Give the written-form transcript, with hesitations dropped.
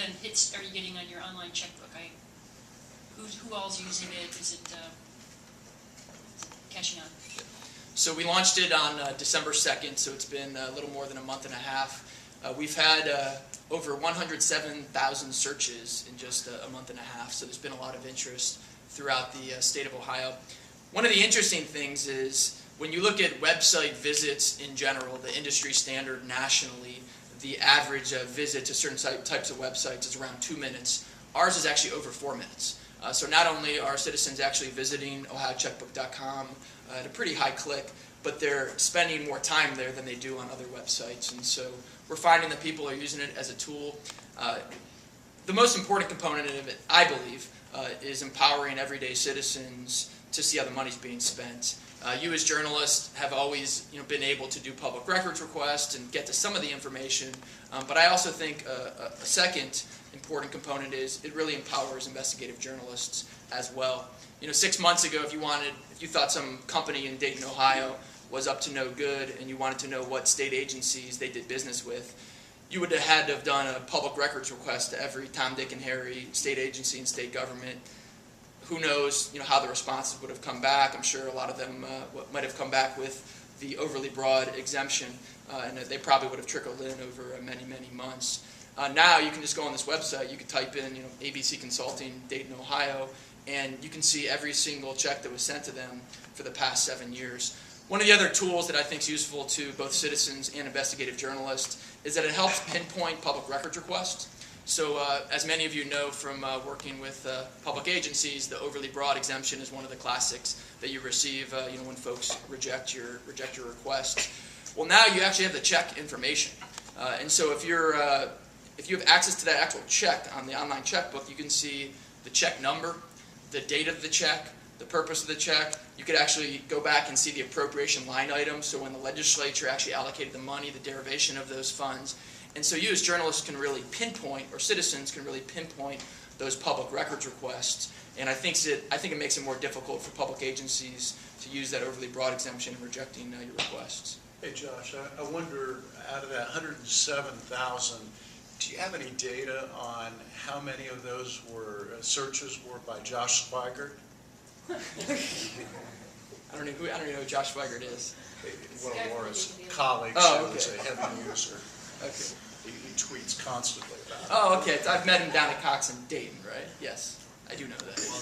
hits are you getting on your online checkbook? Who all's using it? Is it catching on? So we launched it on December 2nd, so it's been a little more than a month and a half. We've had over 107,000 searches in just a month and a half, so there's been a lot of interest throughout the state of Ohio. One of the interesting things is when you look at website visits in general, the industry standard nationally, the average visit to certain types of websites is around 2 minutes. Ours is actually over 4 minutes. So not only are citizens actually visiting ohiocheckbook.com at a pretty high click, but they're spending more time there than they do on other websites. And so we're finding that people are using it as a tool. The most important component of it, I believe, is empowering everyday citizens to see how the money's being spent. You as journalists have always been able to do public records requests and get to some of the information, but I also think a second important component is it really empowers investigative journalists as well. 6 months ago, if you thought some company in Dayton, Ohio was up to no good and you wanted to know what state agencies they did business with, you would have had to have done a public records request to every Tom, Dick, and Harry state agency and state government. Who knows, how the responses would have come back. I'm sure a lot of them might have come back with the overly broad exemption, and they probably would have trickled in over many, many months. Now you can just go on this website, you can type in ABC Consulting, Dayton, Ohio, and you can see every single check that was sent to them for the past 7 years. One of the other tools that I think is useful to both citizens and investigative journalists is that it helps pinpoint public records requests. So as many of you know from working with public agencies, the overly broad exemption is one of the classics that you receive when folks reject your request. Well, now you actually have the check information. And so if you have access to that actual check on the online checkbook, you can see the check number, the date of the check, the purpose of the check. You could actually go back and see the appropriation line item, so when the legislature actually allocated the money, the derivation of those funds. And so you as journalists can really pinpoint, or citizens can really pinpoint those public records requests. And I think it makes it more difficult for public agencies to use that overly broad exemption in rejecting your requests. Hey Josh, I wonder, out of that 107,000, do you have any data on how many of those searches were by Josh Swigert? I don't know who Josh Swigert is. One of Laura's colleagues who is a heavy user. Okay. He tweets constantly about it. Oh, okay. I've met him down at Cox in Dayton, right? Yes, I do know that. Well,